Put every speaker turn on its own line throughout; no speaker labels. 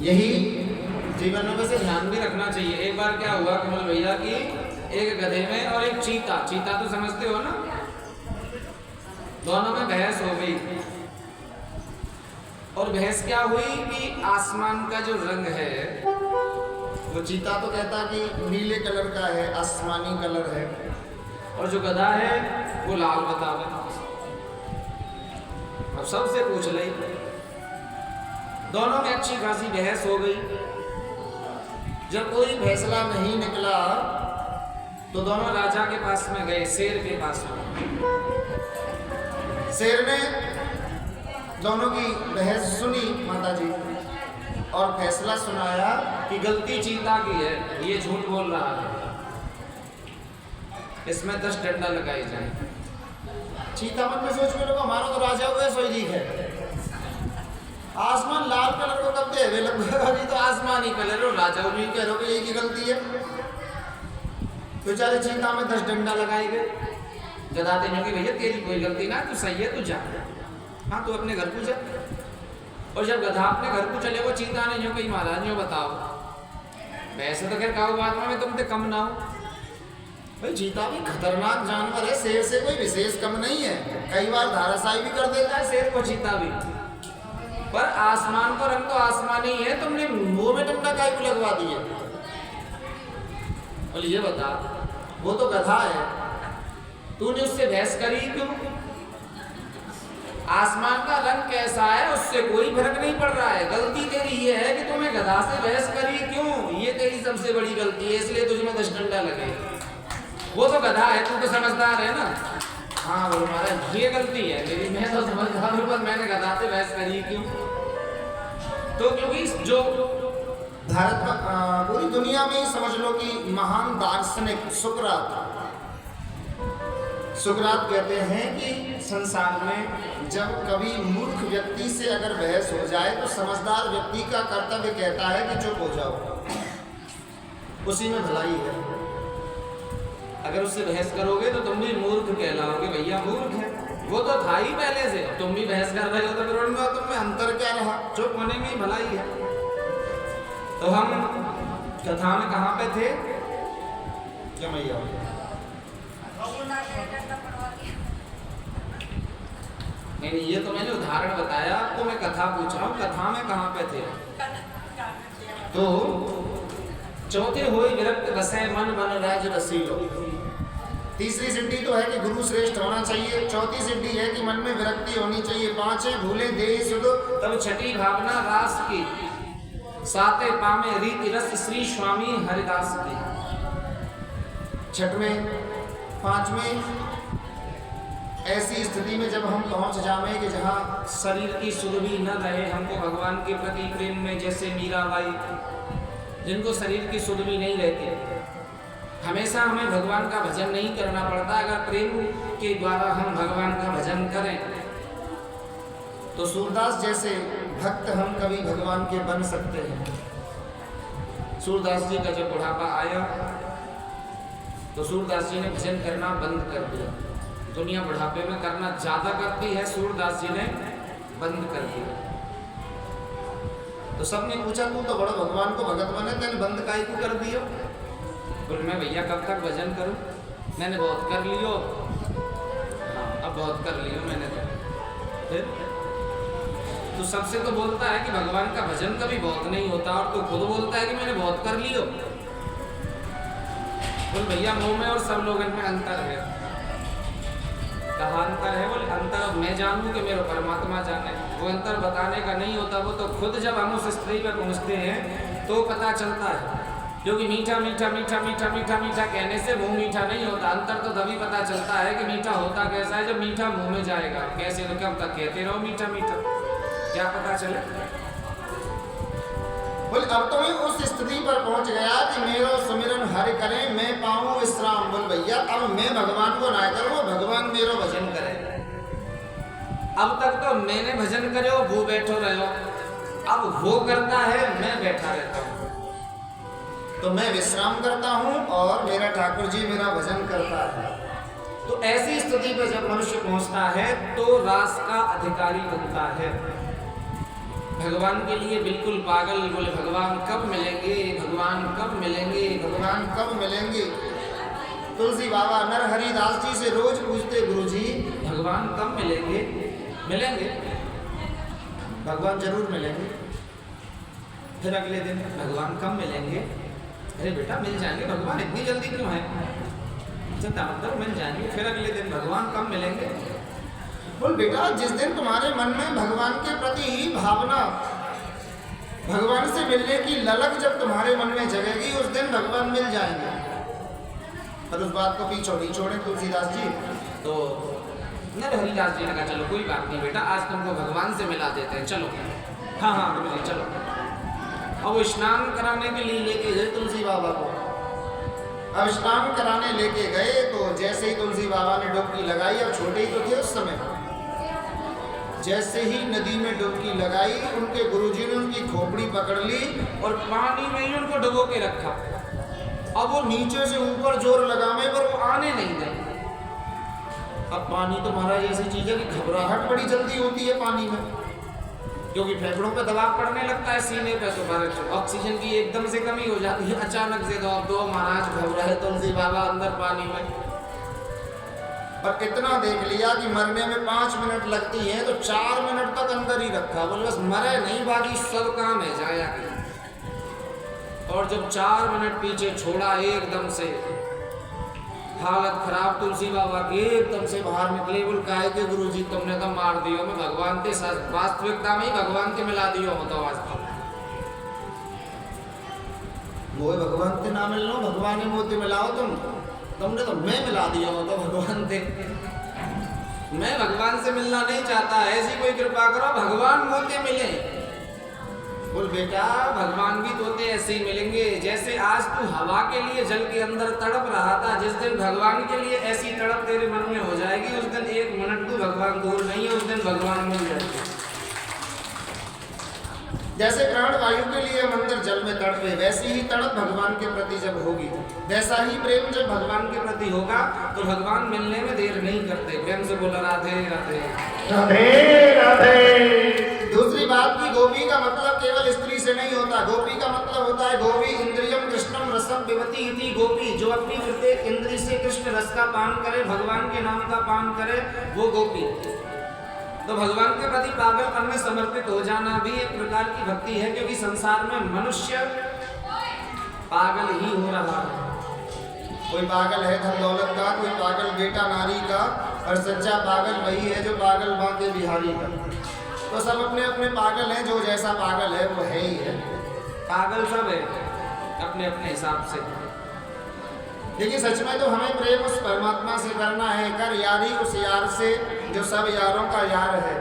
यही जीवन में वैसे ध्यान भी रखना चाहिए। एक बार क्या हुआ कमल भैया की एक गधे में और एक चीता, चीता तो समझते हो ना, दोनों में बहस हो गई। और बहस क्या हुई कि आसमान का जो रंग है, वो चीता तो कहता कि नीले कलर का है, आसमानी कलर है, और जो गधा है वो लाल बतावे। अब सबसे पूछ ली, दोनों में अच्छी खासी बहस हो गई। जब कोई फैसला नहीं निकला तो दोनों राजा के पास में गए, शेर के पास में। शेर ने दोनों की बहस सुनी माता जी, और फैसला सुनाया कि गलती चीता की है, ये झूठ बोल रहा है, इसमें 10 डंडा लगाई जाए। चीता मन में सोच में लोग हमारा तो राजा हुआ सोई जी है, आसमान लाल कलर को कब दे लगभग, अभी तो आसमानी कलर हो, राजा उन्हीं कह रहे हो यही की गलती है। बेचारे चीता में 10 डंडा लगाए गए। गदाते कि भैया तेरी कोई गलती ना, तू सही है, तू जा, हाँ तू अपने घर को जा। और जब गधा अपने घर को चले, वो चीता ने जो कही महाराज जो बताओ, वैसे तो खैर काऊ बात में तुमसे कम ना हो भाई, चीता भी खतरनाक जानवर है, शेर से कोई विशेष कम नहीं है, कई बार धाराशायी भी कर देता है शेर को चीता भी। पर आसमान का रंग तो आसमानी है, तुमने मुंह में डंडा काहे को लगवा दिया? और ये बता, वो तो गधा है, तूने उससे बहस करी क्यों? आसमान का रंग कैसा है उससे कोई फर्क नहीं पड़ रहा है, गलती तेरी ये है कि तूने गधा से बहस करी क्यों, ये तेरी सबसे बड़ी गलती है, इसलिए तुझमें 10 डंडा लगे। वो तो गधा है, तू तो समझदार है ना। हाँ बोलो महाराज ये गलती है मेरी, मैं तो समझदार हूँ, पर मैंने गधा से बहस करी क्यों? तो क्योंकि जो भारत पूरी दुनिया में समझ लो कि महान दार्शनिक सुकरात कहते हैं कि संसार में जब कभी मूर्ख व्यक्ति से अगर बहस हो जाए तो समझदार व्यक्ति का कर्तव्य कहता है कि चुप हो जाओ, उसी में भलाई है। अगर उससे बहस करोगे तो तुम भी मूर्ख कहलाओगे, भैया मूर्ख है, वो तो था ही पहले से, तुम भी बहस कर रहे हो तो फिर उनमें तुम में अंतर क्या रहा? चुप होने में ही भलाई है। तो हम कथा में कहाँ पे थे? क्या मैया नहीं, ये तो मैंने उदाहरण बताया, आपको मैं कथा पूछ रहा हूँ, कथा में कहाँ पे थे? तो चौथे होई विरक्त बसे मन बन राज रसीलो। तीसरी सिद्धि तो है कि गुरु श्रेष्ठ होना चाहिए, चौथी सिद्धि है कि मन में विरक्ति होनी चाहिए, पांचवें भूले दे सुध तब छठी भावना रास की, साते पामे रीति रस श्री स्वामी हरिदास की। छठवें पांचवें ऐसी स्थिति में जब हम पहुंच जावे कि जहाँ शरीर की सुध भी न रहे, हमको भगवान के प्रति प्रेम में, जैसे मीराबाई जिनको शरीर की सुध भी नहीं रहती, हमेशा हमें भगवान का भजन नहीं करना पड़ता। अगर प्रेम के द्वारा हम भगवान का भजन करें तो सूरदास जैसे भक्त हम कभी भगवान के बन सकते हैं। सूरदास जी का जब बुढ़ापा आया तो सूरदास जी ने भजन करना बंद कर दिया। दुनिया बुढ़ापे में करना ज्यादा करती है, सूरदास जी ने बंद कर दिया। तो सबने पूछा तू तो बड़ा भगवान को भगत बने, तेने बंद काहे को कर दियो? बोले मैं भैया कब तक भजन करूं, मैंने बहुत कर लियो। हाँ अब बहुत कर लियो मैंने तो। फिर तो सबसे तो बोलता है कि भगवान का भजन कभी बहुत नहीं होता, और तो खुद बोलता है कि मैंने बहुत कर लियो। बोल भैया मुंह में और सब लोगों में अंतर है। कहा अंतर है? बोले अंतर मैं जानूं कि मेरा परमात्मा जाने, वो अंतर बताने का नहीं होता, वो तो खुद जब हम उस स्त्री पर पहुंचते हैं तो पता चलता है। क्योंकि मीठा मीठा मीठा मीठा मीठा मीठा कहने से मुंह मीठा नहीं होता, अंतर तो तभी पता चलता है कि मीठा होता कैसा है जब मीठा मुंह में जाएगा। कैसे तो कब तक कहते रहो मीठा मीठा, क्या पता चले? बोले अब तो मैं उस स्थिति पर पहुंच गया कि मेरो सुमिरन हरि करे मैं पाऊं विश्राम। बोल भैया अब मैं भगवान को ना करूं, भगवान मेरो भजन करे। अब तक तो मैंने भजन करे वो बैठो रहो, अब वो करता है मैं बैठा रहता हूं, तो मैं विश्राम करता हूं और मेरा ठाकुर जी मेरा भजन करता है। तो ऐसी स्थिति पर जब मनुष्य पहुंचता है तो रास का अधिकारी बनता है। भगवान के लिए बिल्कुल पागल, बोले भगवान कब मिलेंगे, भगवान कब मिलेंगे, भगवान कब मिलेंगे। तुलसी बाबा नरहरिदास जी से रोज पूछते, गुरुजी भगवान कब मिलेंगे। मिलेंगे, भगवान जरूर मिलेंगे। फिर अगले दिन भगवान कब मिलेंगे। अरे बेटा मिल जाएंगे, भगवान इतनी जल्दी क्यों है, चिंता मत करो मिल जाएंगे। फिर अगले दिन भगवान कब मिलेंगे। बोल बेटा जिस दिन तुम्हारे मन में भगवान के प्रति ही भावना, भगवान से मिलने की ललक जब तुम्हारे मन में जगेगी, उस दिन भगवान मिल जाएंगे। पर उस बात को पीछे नहीं छोड़े तुलसीदास जी। तो हरिदास जी ने कहा चलो कोई बात नहीं बेटा, आज तुमको भगवान से मिला देते हैं, चलो। हाँ हाँ गुरुजी चलो। अब स्नान कराने के लिए लेके गए तुलसी बाबा को। अब स्नान कराने लेके गए तो जैसे ही तुलसी बाबा ने डुबकी लगाई, अब छोटे ही तो थे उस समय, जैसे ही नदी में डुबकी लगाई, उनके गुरुजी ने उनकी खोपड़ी पकड़ ली और पानी में ही उनको डुबो के रखा। अब वो नीचे से ऊपर जोर लगाने पर वो आने नहीं गए। अब पानी तो महाराज ऐसी चीज है कि घबराहट बड़ी जल्दी होती है पानी में, क्योंकि फेफड़ों पे दबाव पड़ने लगता है, सीने पे तो ऑक्सीजन की एकदम से कमी हो जाती है। अचानक से दो महाराज घबराए तुलसी बाबा अंदर पानी में। और इतना देख लिया कि मरने में 5 मिनट लगती है, तो 4 मिनट तक अंदर ही रखा, बोले बस मरे नहीं, बाकी सब काम है जाया कि। और जब 4 मिनट पीछे छोड़ा, एकदम से हालत खराब तुलसी बाबा की, एकदम से बाहर निकले। बोल काहे के गुरुजी तुमने तो मार दियो, मैं भगवान के साथ वास्तविकता में ही भगवान के मिला दियो हो तो वास्तव वो भगवान के ना मिल लो, भगवान ही मोती मिलाओ तुमने तो मैं मिला दिया हो तो भगवान थे। मैं भगवान से मिलना नहीं चाहता, ऐसी कोई कृपा करो भगवान मोते मिले। बोल बेटा भगवान भी तोते ऐसे ही मिलेंगे, जैसे आज तू हवा के लिए जल के अंदर तड़प रहा था, जिस दिन भगवान के लिए ऐसी तड़प तेरे मन में हो जाएगी, उस दिन 1 मिनट तू भगवान दूर नहीं है, उस दिन भगवान मिल जाएंगे। जैसे प्राण वायु के लिए हम अंदर जल में तड़पे, वैसी ही तड़प भगवान के प्रति जब होगी, वैसा ही प्रेम जब भगवान के प्रति होगा, तो भगवान मिलने में देर नहीं करते। प्रेम से बोला राधे राधे राधे राधे। दूसरी बात की गोपी का मतलब केवल स्त्री से नहीं होता, गोपी का मतलब होता है गोपी इंद्रियम कृष्णम रसम पिबती इति गोपी, जो अपनी प्रत्येक इंद्री से कृष्ण रस का पान करे, भगवान के नाम का पान करे, वो गोपी। तो भगवान के प्रति पागलपन में समर्पित हो जाना भी एक प्रकार की भक्ति है, क्योंकि संसार में मनुष्य पागल ही हो रहा है। कोई पागल है धन दौलत का, कोई पागल बेटा नारी का, और सच्चा पागल वही है जो पागल माँ के बिहारी का। तो सब अपने अपने पागल हैं, जो जैसा पागल है वो है ही है, पागल सब है अपने अपने हिसाब से। लेकिन सच में तो हमें प्रेम उस परमात्मा से करना है, कर यारी उस यार से जो सब यारों का यार है,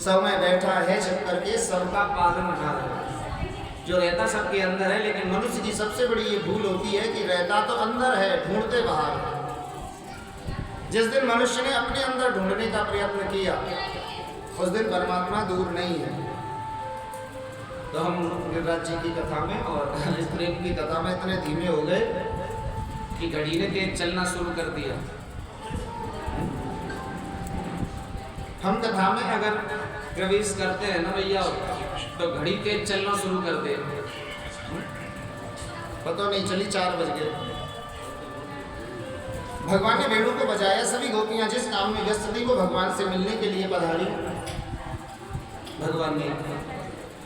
सब में बैठा है छिप करके सबका पालनहार है, जो रहता सबके अंदर है। लेकिन मनुष्य की सबसे बड़ी ये भूल होती है कि रहता तो अंदर है, ढूंढते बाहर है। जिस दिन मनुष्य ने अपने अंदर ढूंढने का प्रयत्न किया, उस दिन परमात्मा दूर नहीं है। तो हम गिरिराज जी की कथा में और इस प्रेम की कथा में इतने धीमे हो गए कि घड़ी ने तेज चलना शुरू कर दिया। हम कथा में अगर प्रवेश करते हैं ना भैया, तो घड़ी तेज चलना शुरू कर दे, पता नहीं चली 4 बज गए। भगवान ने वेणु को बजाया, सभी गोपियां जिस काम में व्यस्त थी वो भगवान से मिलने के लिए पधारी। भगवान ने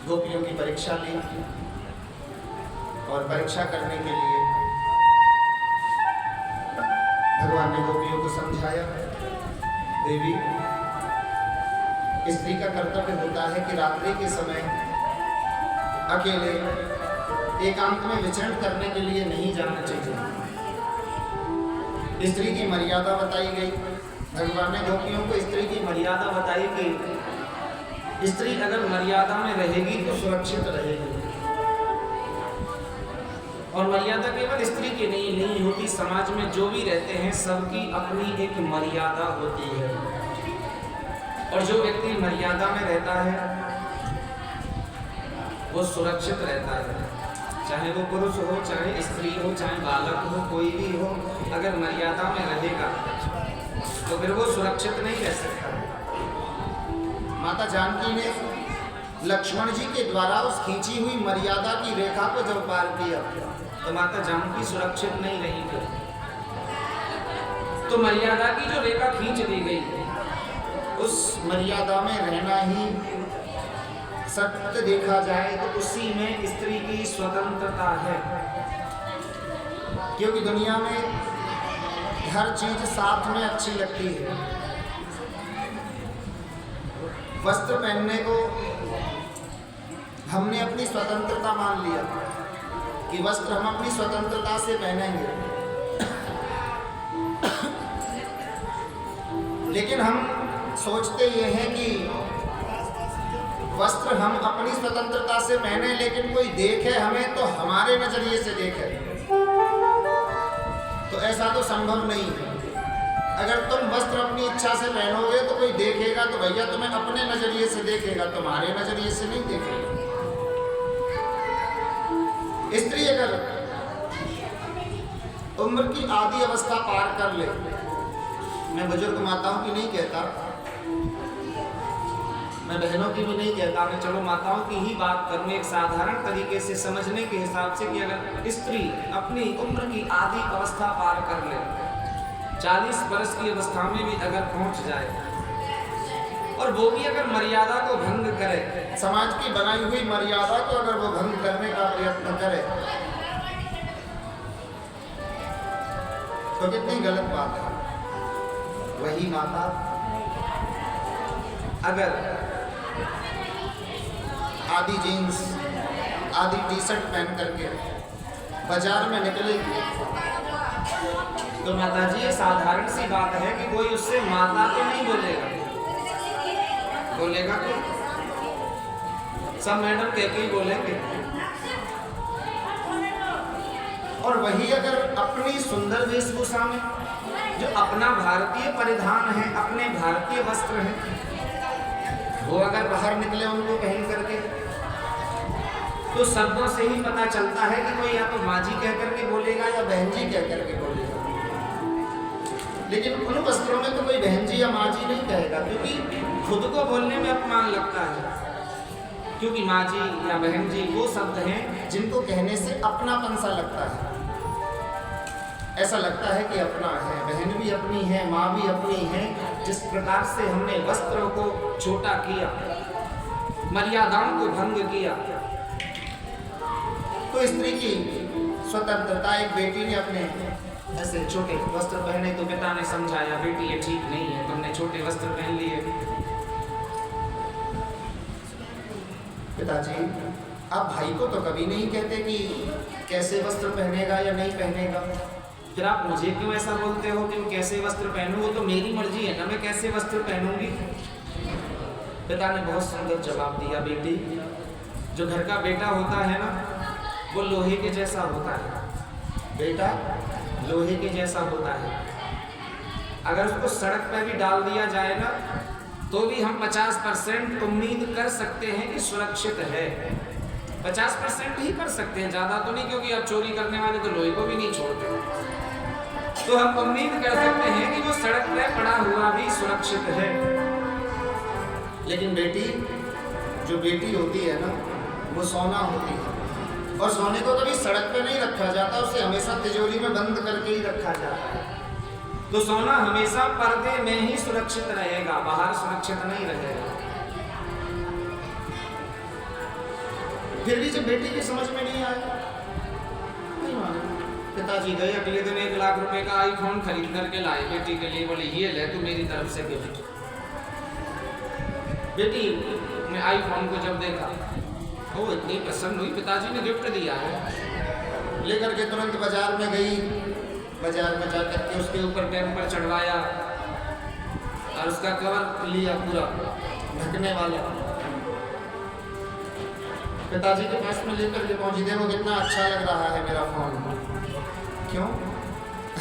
गोपियों की परीक्षा ली, और परीक्षा करने के लिए भगवान ने गोपियों को समझाया, देवी स्त्री का कर्तव्य होता है कि रात्रि के समय अकेले एकांत में विचरण करने के लिए नहीं जाना चाहिए। स्त्री की मर्यादा बताई गई। भगवान ने गोपियों को स्त्री की मर्यादा बताई कि स्त्री अगर मर्यादा में रहेगी तो सुरक्षित रहेगी। और मर्यादा केवल स्त्री की नहीं होती, समाज में जो भी रहते हैं सबकी अपनी एक मर्यादा होती है। और जो व्यक्ति मर्यादा में रहता है वो सुरक्षित रहता है, चाहे वो पुरुष हो, चाहे स्त्री हो, चाहे बालक हो, कोई भी हो, अगर मर्यादा में रहेगा तो फिर वो सुरक्षित नहीं रह सकता। माता जानकी ने लक्ष्मण जी के द्वारा उस खींची हुई मर्यादा की रेखा को जब पार किया तो माता जानकी सुरक्षित नहीं रही थी। तो मर्यादा की जो रेखा खींच दी गई, उस मर्यादा में रहना ही सत्य देखा जाए तो उसी में स्त्री की स्वतंत्रता है। क्योंकि दुनिया में हर चीज साथ में अच्छी लगती है। वस्त्र पहनने को हमने अपनी स्वतंत्रता मान लिया कि वस्त्र हम अपनी स्वतंत्रता से पहनेंगे, लेकिन हम सोचते ये हैं कि वस्त्र हम अपनी स्वतंत्रता से पहने, लेकिन कोई देखे हमें तो हमारे नजरिए से देखे, तो ऐसा तो संभव नहीं है। अगर तुम वस्त्र अपनी इच्छा से पहनोगे तो कोई देखेगा तो भैया तुम्हें अपने नजरिए से देखेगा, तुम्हारे नजरिए से नहीं देखेगा। स्त्री अगर उम्र की आधी अवस्था पार कर ले, मैं बुजुर्ग माताओं की नहीं कहता, मैं बहनों की भी नहीं कहता, मैं चलो माताओं की ही बात करूं एक साधारण तरीके से समझने के हिसाब से कि अगर स्त्री अपनी उम्र की आधी अवस्था पार कर ले, 40 वर्ष की अवस्था में भी अगर पहुंच जाए और वो भी अगर मर्यादा को भंग करे, समाज की बनाई हुई मर्यादा को अगर वो भंग करने का प्रयत्न करे, तो कितनी गलत बात है। वही माता अगर आधी जीन्स आधी टी शर्ट पहन करके बाजार में निकलेगी तो माता जी ये साधारण सी बात है कि कोई उससे माता तो नहीं बोलेगा, बोलेगा कि सब मैडम कह के ही बोलेंगे। और वही अगर अपनी सुंदर वेशभूषा में जो अपना भारतीय परिधान है, अपने भारतीय वस्त्र हैं, वो अगर बाहर निकले उनको पहन करके, तो शब्दों से ही पता चलता है कि कोई या तो माँ जी कह करके बोलेगा या बहन जी कह करके बोलेगा। लेकिन उन वस्त्रों में तो कोई बहन जी या माँ जी नहीं कहेगा, क्योंकि खुद को बोलने में अपमान लगता है। क्योंकि माँ जी या बहन जी वो शब्द हैं जिनको कहने से अपनापन सा लगता है, ऐसा लगता है कि अपना है। बहन भी अपनी है, माँ भी अपनी है। जिस प्रकार से हमने वस्त्रों को छोटा किया, मर्यादाओं को भंग किया, तो स्त्री की स्वतंत्रता, एक बेटी ने अपने ऐसे छोटे वस्त्र पहने तो पिता ने समझाया, बेटी ये ठीक नहीं है, तुमने छोटे वस्त्र पहन लिए। पिताजी आप भाई को तो कभी नहीं कहते कि कैसे वस्त्र पहनेगा या नहीं पहनेगा, फिर आप मुझे क्यों ऐसा बोलते हो कि मैं कैसे वस्त्र पहनूं? वो तो मेरी मर्जी है ना, मैं कैसे वस्त्र पहनूंगी। पिता ने बहुत सुंदर जवाब दिया, बेटी जो घर का बेटा होता है ना, वो लोहे के जैसा होता है। बेटा लोहे के जैसा होता है, अगर उसको सड़क पर भी डाल दिया जाए ना, तो भी हम 50% उम्मीद कर सकते हैं कि सुरक्षित है। 50% ही कर सकते हैं, ज़्यादा तो नहीं, क्योंकि अब चोरी करने वाले तो लोहे को भी नहीं छोड़ते। तो हम उम्मीद कर सकते हैं कि वो सड़क पर पड़ा हुआ भी सुरक्षित है। लेकिन बेटी, जो बेटी होती है ना, वो सोना होती है, और सोने को कभी सड़क पे नहीं रखा जाता, उसे हमेशा तिजोरी में बंद करके ही रखा जाता है। तो सोना हमेशा पर्दे में ही सुरक्षित रहेगा, बाहर सुरक्षित नहीं रहेगा। फिर भी जब बेटी की समझ में नहीं आया, नहीं माना। पिताजी गए, अगले दिन 1 लाख रुपए का आईफोन खरीद करके लाए बेटी के लिए, बोले ये ले तू मेरी तरफ से गिफ्ट। बेटी ने आईफोन को जब देखा, वो इतनी पसंद हुई, पिताजी ने गिफ्ट दिया है, लेकर के तुरंत बाजार में गई। बाजार में जाकर के उसके ऊपर टेम्पर चढ़वाया और उसका कवर लिया पूरा ढकने वाला, पिताजी के पास में लेकर के पहुंची। देखो कितना अच्छा लग रहा है मेरा फोन। क्यों?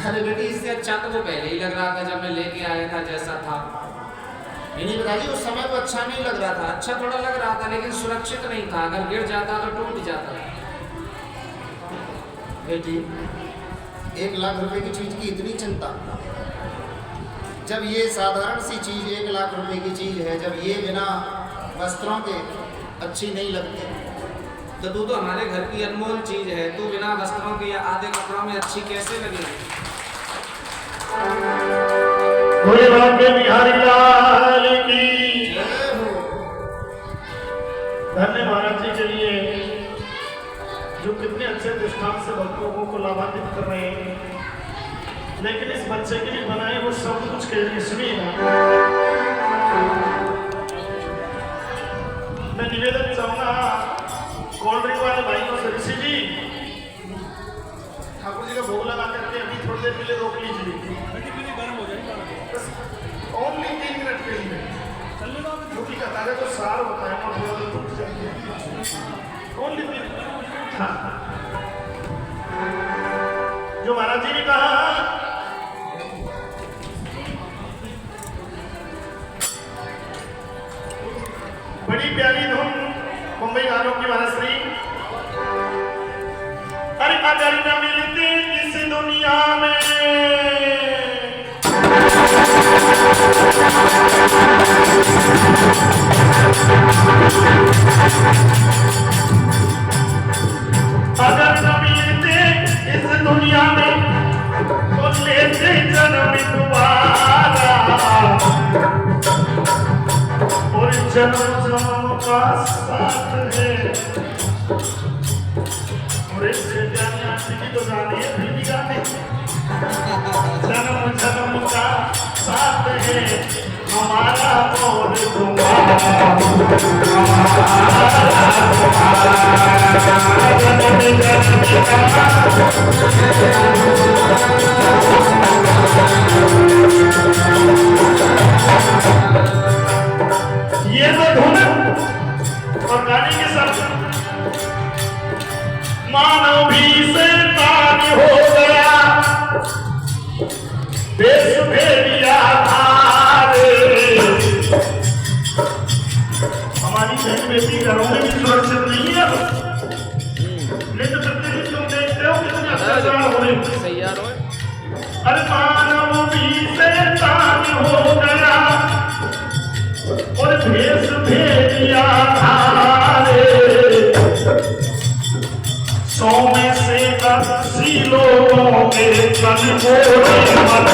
अरे बेटी इससे अच्छा तो वो पहले ही लग रहा था जब मैं लेके आया था, जैसा था। नहीं पिताजी, उस समय वो अच्छा नहीं लग रहा था, अच्छा थोड़ा लग रहा था, लेकिन सुरक्षित नहीं था, अगर गिर जाता तो टूट जाता। बेटी 1 लाख रुपए की चीज की इतनी चिंता, जब ये साधारण सी चीज 1 लाख रुपए की चीज है, जब ये बिना वस्त्रों के अच्छी नहीं लगती। तो तू तो हमारे घर की अनमोल चीज है, तू बिना वस्त्रों के या आधे कपड़ों में अच्छी कैसे लगेगी?
भोले बाबे बिहारी लाल की धन्य महाराज जी के लिए जो कितने अच्छे दृष्टांत से भक्तों को लाभान्वित कर रहे हैं। लेकिन इस बच्चे के लिए बनाए वो सब कुछ कह रही सुनिए ना। मैं निवेदन चाहूंगा कोल्ड ड्रिंक वाले भाइयों से, ऋषि जी ठाकुर जी का भोग लगा करके अभी थोड़ी देर के लिए रोक लीजिए, गर्म हो जाएगा ओनली 3 मिनट के लिए, क्योंकि कथा का जो सार होता है वो थोड़ा टूट जाती है। Only 3 minute. हाँ, जो महाराज जी ने कहा बड़ी प्यारी धुन मुंबई गानों की महाराष्ट्री। अरे अगर न मिलते इस दुनिया में, अगर न मिलते इस दुनिया में तो लेते जन्म दोबारा, और जन्म जन्म का साथ है। और इससे जानिए की तो जानिए फिर भी गाने, जन्म जन्म का साथ है हमारा और तुम्हारा, ये तो धुन और गाने के साथ मानव भी शैतान हो गया, देश भेदिया धारे। हमारी बहन बेटी घरों में भी सुरक्षित नहीं है, लेकिन प्रतिदिन तुम देखते हो कितने अत्याचार हो रहे हैं। अरे मानव भी शैतान हो गया और भेष भेदिया धारे। 100 में से 80 लोगों के तन को मन